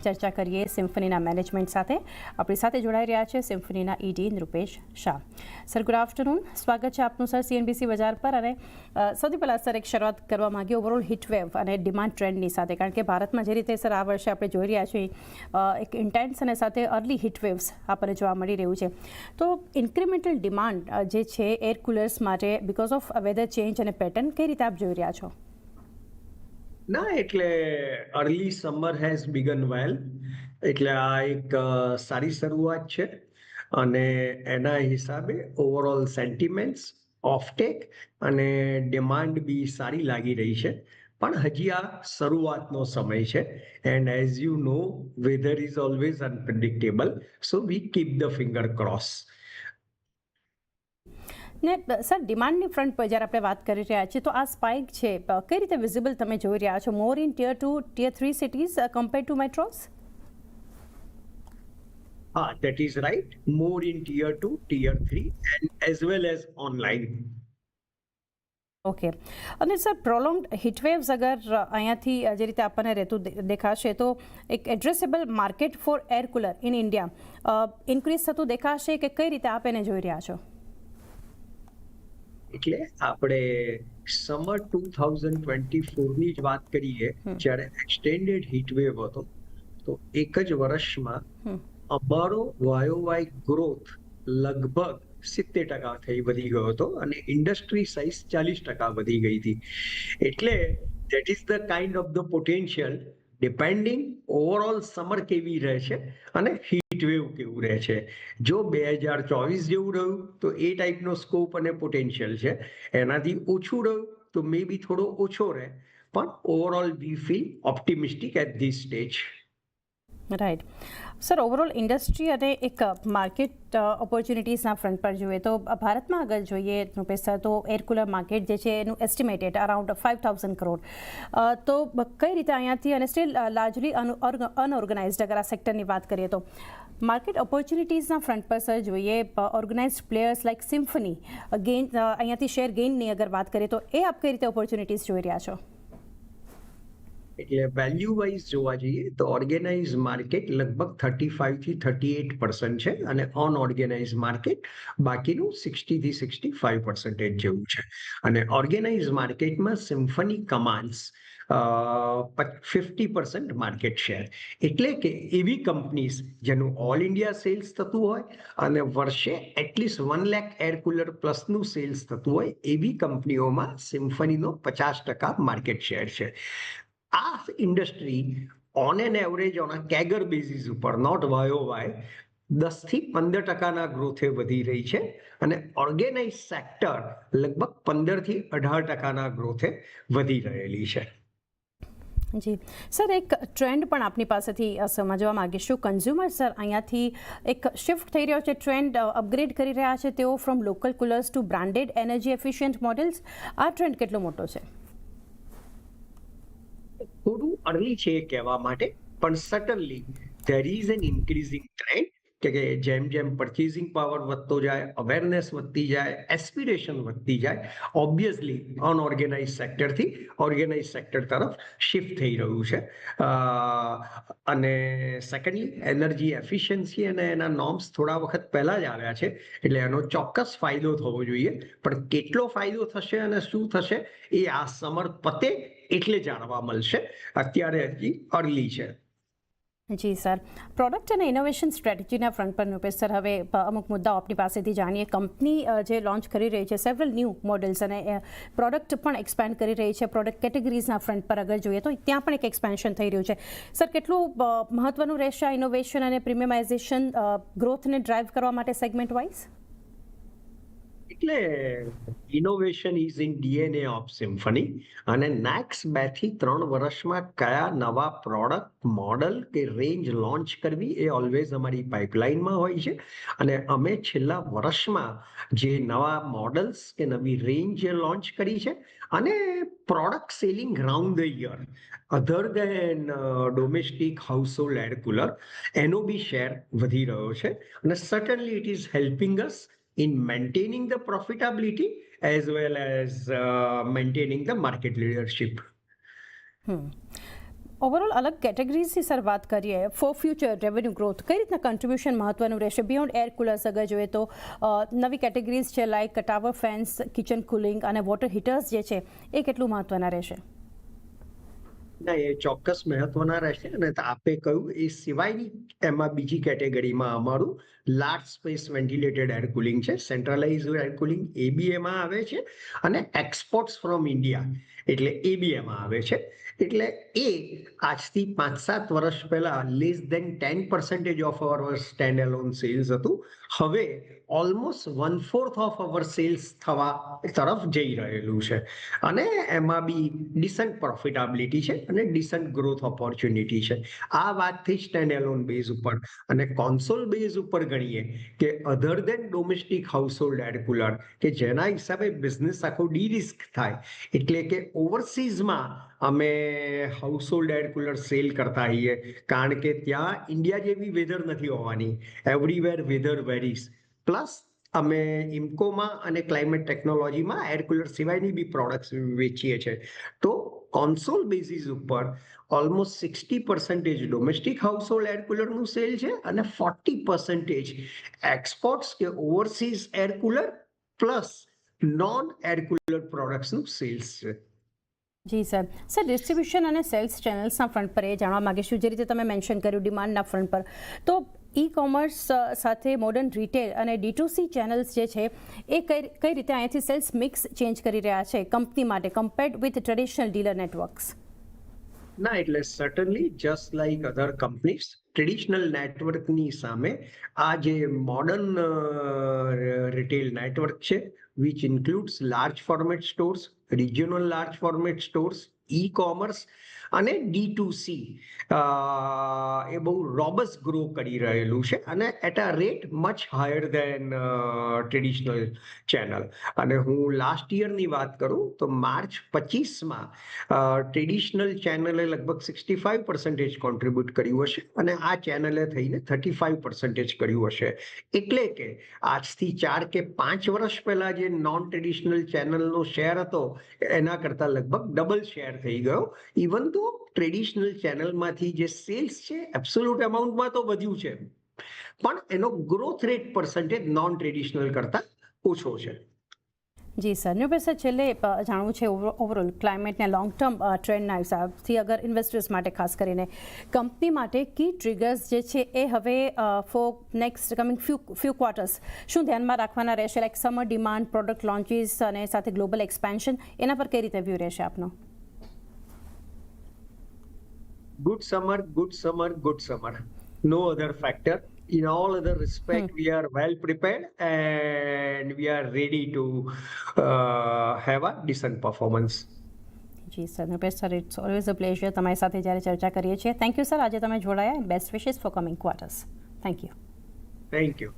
ચર્ચા કરીએ સિમ્ફનીના મેનેજમેન્ટ સાથે. આપણી સાથે જોડાઈ રહ્યા છે સિમ્ફનીના ED Nrupesh Shah. Sir, good afternoon. સ્વાગત છે આપનું સર CNBC બજાર પર. અને સૌથી પહેલાં સર એક શરૂઆત કરવા માંગીએ ઓવરઓલ હીટવેવ અને ડિમાન્ડ ટ્રેન્ડની સાથે, કારણ કે ભારતમાં જે રીતે સર આ વર્ષે આપણે જોઈ રહ્યા છીએ એક ઇન્ટેન્સ અને સાથે અર્લી હીટવેવ્સ આપણને જોવા મળી રહ્યું છે. તો ઇન્ક્રીમેન્ટલ ડિમાન્ડ જે છે એર કુલર્સ માટે બિકોઝ ઓફ વેધર ચેન્જ અને પેટર્ન કઈ રીતે આપ જોઈ રહ્યા છો? ના, એટલે અર્લી સમર હેઝ બિગન વેલ, એટલે આ એક સારી શરૂઆત છે અને એના હિસાબે ઓવરઓલ સેન્ટિમેન્ટ્સ, ઓફટેક અને ડિમાન્ડ બી સારી લાગી રહી છે. પણ હજી આ શરૂઆતનો સમય છે and as you know weather is always unpredictable, so we keep the finger cross. ને સર, ડિમાન્ડની ફ્રન્ટ પર જ્યારે આપણે વાત કરી રહ્યા છીએ તો આ સ્પાઇક છે કઈ રીતે વિઝિબલ તમે જોઈ રહ્યા છો? More in tier 2, tier 3 cities compare to metros? That is right. More in tier 2, tier 3 and as well as online. Okay. અને સર, પ્રોલોંગ્ડ હીટવેવ્સ અગર અહીંયાથી જે રીતે આપણને રહેતું દેખાશે તો એક addressable market four air cooler in India increase થતું દેખાશે કે કઈ રીતે આપ એને જોઈ રહ્યા છો? એટલે આપણે સમર 2024 ની જ વાત કરીએ, જ્યારે એક્સટેન્ડેડ હીટવેવ હતો તો એક જ વર્ષમાં અમારો વાયોવાય ગ્રોથ લગભગ 70% વધી ગયો હતો અને ઇન્ડસ્ટ્રી સાઇઝ 40% વધી ગઈ હતી. એટલે that is the kind of the potential, depending overall summer કેવી રહે છે અને હીટ વેવ કેવું રહે છે. જો 2024 જેવું રહ્યું તો એ ટાઈપનો સ્કોપ અને પોટેન્શિયલ છે. એનાથી ઓછું રહ્યું તો મે બી થોડો ઓછો રહે, પણ overall we feel optimistic at this stage. Right. Sir, overall industry અને એક માર્કેટ ઓપોર્ચ્યુનિટીઝના ફ્રન્ટ પર જોઈએ તો ભારતમાં અગર જોઈએ નૃપેશ સર, તો એર કુલર માર્કેટ જે છે એનું એસ્ટિમેટેડ અરાઉન્ડ 5,000 કરોડ. તો કઈ રીતે અહીંયાથી, અને સ્ટીલ લાર્જલી અનઓર્ગનાઇઝડ અગર આ સેક્ટરની વાત કરીએ તો માર્કેટ ઓપોર્ચ્યુનિટીઝના ફ્રન્ટ પર સર જોઈએ ઓર્ગનાઇઝડ પ્લેયર્સ લાઇક સિમ્ફની ગેઇન, અહીંયાથી શેર ગેઇનની અગર વાત કરીએ તો એ આપ કઈ રીતે ઓપોર્ચ્યુનિટીઝ જોઈ રહ્યા છો? એટલે વેલ્યુ વાઇઝ જોવા જઈએ તો ઓર્ગેનાઇઝ માર્કેટ લગભગ 35 થી 38% છે અને અનઓર્ગેનાઇઝ માર્કેટ બાકીનું 60 થી 65% જેવું છે. અને ઓર્ગેનાઇઝ માર્કેટમાં સિમ્ફની કમાન્ડ્સ 50% માર્કેટ શેર. એટલે કે એવી કંપનીઝ જેનું ઓલ ઇન્ડિયા સેલ્સ થતું હોય અને વર્ષે એટલીસ્ટ 1 લાખ એર કુલર પ્લસનું સેલ્સ થતું હોય, એવી કંપનીઓમાં સિમ્ફનીનો 50% માર્કેટ શેર છે. આ industry on an average on a CAGR basis ઉપર, નોટ વાયોવાય, 10 થી 15% ગ્રોથે વધી રહી છે અને ઓર્ગેનાઇઝ સેક્ટર લગભગ 15 થી 18% ગ્રોથે વધી રહેલી છે. જી સર, એક ટ્રેન્ડ પણ આપની પાસેથી સમજવા માંગીશું. કન્ઝ્યુમર સર અહીંયાથી એક શિફ્ટ થઈ રહ્યો છે, ટ્રેન્ડ અપગ્રેડ કરી રહ્યા છે તેઓ from local coolers to branded energy efficient models. આ ટ્રેન્ડ કેટલો મોટો છે? થોડું અર્લી છે કહેવા માટે, પણ certainly there is an increasing trend કે જેમ જેમ પરચેઝિંગ પાવર વધતો જાય, અવેરનેસ વધતી જાય, એસ્પિરેશન વધતી જાય, ઓબ્વિયસલી અનઓર્ગેનાઇઝ સેક્ટરથી ઓર્ગેનાઇઝ સેક્ટર તરફ શિફ્ટ થઈ રહ્યું છે. અને સેકન્ડલી એનર્જી એફિશિયન્સી અને એના નોર્મ્સ થોડા વખત પહેલા જ આવ્યા છે, એટલે એનો ચોક્કસ ફાયદો થવો જોઈએ. પણ કેટલો ફાયદો થશે અને શું થશે એ આ સમર પતે એટલે જાણવા મળશે. અત્યારે હજી અર્લી છે. જી સર, પ્રોડક્ટ અને ઇનોવેશન સ્ટ્રેટેજીના ફ્રન્ટ પર નૃપેશ સર, હવે અમુક મુદ્દાઓ આપની પાસેથી જાણીએ. કંપની જે લોન્ચ કરી રહી છે સેવરલ ન્યૂ મોડલ્સ અને પ્રોડક્ટ પણ એક્સપેન્ડ કરી રહી છે. પ્રોડક્ટ કેટેગરીઝના ફ્રન્ટ પર અગર જોઈએ તો ત્યાં પણ એક એક્સપેન્શન થઈ રહ્યું છે. સર, કેટલું મહત્વનું રહેશે આ ઇનોવેશન અને પ્રીમિયમાઇઝેશન ગ્રોથને ડ્રાઈવ કરવા માટે સેગમેન્ટ વાઇઝ? એટલે innovation is in DNA of symphony અને નેક્સ્ટ 2 થી 3 વર્ષમાં કયા નવા પ્રોડક્ટ મોડલ કે રેન્જ લોન્ચ કરવી એ ઓલવેઝ અમારી પાઇપલાઇનમાં હોય છે. અને અમે છેલ્લા વર્ષમાં જે નવા મોડલ્સ કે નવી રેન્જ લોન્ચ કરી છે અને product selling round the year other than domestic household air cooler, એનો બી શેર વધી રહ્યો છે અને certainly it is helping us in maintaining the profitability as well as maintaining the market leadership. Overall અલગ કેટેગરીઝથી સર વાત કરીએ ફોર ફ્યુચર રેવન્યુ ગ્રોથ કઈ રીતના કન્ટ્રીબ્યુશન મહત્વનું રહેશે બિયોન્ડ એર કુલર્સ અગર જોઈએ તો નવી કેટેગરીઝ છે like tower fans kitchen cooling અને વોટર હીટર્સ જે છે એ કેટલું મહત્વના રહેશે? ના, એ ચોક્કસ મહત્વના રહેશે અને આપે કહ્યું એ સિવાયની એમાં બીજી કેટેગરીમાં અમારું large space ventilated air cooling છે, સેન્ટ્રલાઇઝ એર કુલિંગ એ બી એમાં આવે છે અને એક્સપોર્ટ્સ ફ્રોમ ઇન્ડિયા એટલે એ બી એમાં આવે છે. એટલે એ આજથી 5-7 વર્ષ પહેલા less than 10% of our stand alone sales હતું. હવે ઓલમોસ્ટ 1/4 ઓફ અવર સેલ્સ થવા તરફ જઈ રહેલું છે અને એમાં બી ડિસન્ટ પ્રોફિટેબિલિટી છે અને ડિસન્ટ ગ્રોથ ઓપોર્ચ્યુનિટી છે. આ વાતથી સ્ટેન્ડ એલોન બેઝ ઉપર અને કોન્સોલ બેઝ ઉપર ગણીએ કે અધર than domestic household air cooler કે જેના હિસાબે બિઝનેસ આખો ડી રિસ્ક થાય એટલે કે ઓવરસીઝમાં અમે હાઉસહોલ્ડ એર કુલર સેલ કરતા હોઈએ કારણ કે ત્યાં ઇન્ડિયા જેવી વેધર નથી હોવાની, એવરીવેર વેધર વેરીઝ. પ્લસ અમે ઇમ્કોમાં અને ક્લાઇમેટ ટેકનોલોજીમાં એર કુલર સિવાયની બી પ્રોડક્ટ્સ વેચીએ છીએ. તો કોન્સોલ બેઝિસ ઉપર ઓલમોસ્ટ 60% ડોમેસ્ટિક હાઉસહોલ્ડ એર કુલરનું સેલ છે અને 40% એક્સપોર્ટ્સ કે overseas air cooler plus non air cooler પ્રોડક્ટ્સનું સેલ્સ છે. જી સર ડિસ્ટ્રીબ્યુશન અને સેલ્સ ચેનલ્સના ફ્રન્ટ પર એ જાણવા માગીશું જે રીતે તમે મેન્શન કર્યું ડિમાન્ડના ફ્રન્ટ પર તો ઈ કોમર્સ સાથે મોડર્ન રિટેલ અને D2C ચેનલ્સ જે છે એ કઈ રીતે અહીંયાથી સેલ્સ મિક્સ ચેન્જ કરી રહ્યા છે કંપની માટે compared with traditional dealer networks? ના, એટલે સર્ટનલી જસ્ટ લાઈક અધર કંપનીઝ ટ્રેડિશનલ નેટવર્કની સામે આ જે મોડર્ન રિટેલ નેટવર્ક છે which includes large format stores, regional large format stores, e commerce અને D2C એ બહુ રોબસ ગ્રો કરી રહેલું છે અને at a rate much higher than traditional channel. અને હું લાસ્ટ યરની વાત કરું તો માર્ચ 25માં ટ્રેડિશનલ ચેનલે લગભગ 65% કોન્ટ્રીબ્યુટ કર્યું હશે અને આ ચેનલે થઈને 35% કર્યું હશે. એટલે કે આજથી 4 કે 5 વર્ષ પહેલા જે નોન ટ્રેડિશનલ ચેનલનો શેર હતો એના કરતા લગભગ ડબલ શેર થઈ ગયો. ઇવન તો ટ્રેડિશનલ ચેનલમાંથી જે સેલ્સ છે એબ્સોલ્યુટ અમાઉન્ટમાં તો વધ્યું છે પણ એનો growth rate percentage non traditional કરતા ઓછો છે. જી સર ન્યુપેશ સર છેલ્લે જાણવું છે ઓવરઓલ ક્લાઇમેટના લોંગ ટર્મ ટ્રેન્ડના હિસાબથી અગર ઇન્વેસ્ટર્સ માટે ખાસ કરીને કંપની માટે કી ટ્રિગર્સ જે છે એ હવે for next coming few quarters શું ધ્યાનમાં રાખવાના રહેશે like summer demand, product launches અને સાથે ગ્લોબલ એક્સપેન્શન એના પર કઈ રીતે વ્યૂ રહેશે આપનો? Good summer, good summer, good summer. No other factor. In all other respect, we are well prepared and we are ready to have a decent performance. જી sir Nupesh sir it's always a pleasure તમારી સાથે જ્યારે ચર્ચા કરીએ છીએ. Thank you sir આજે તમે જોડાયા. Best wishes four coming quarters. Thank you. Thank you.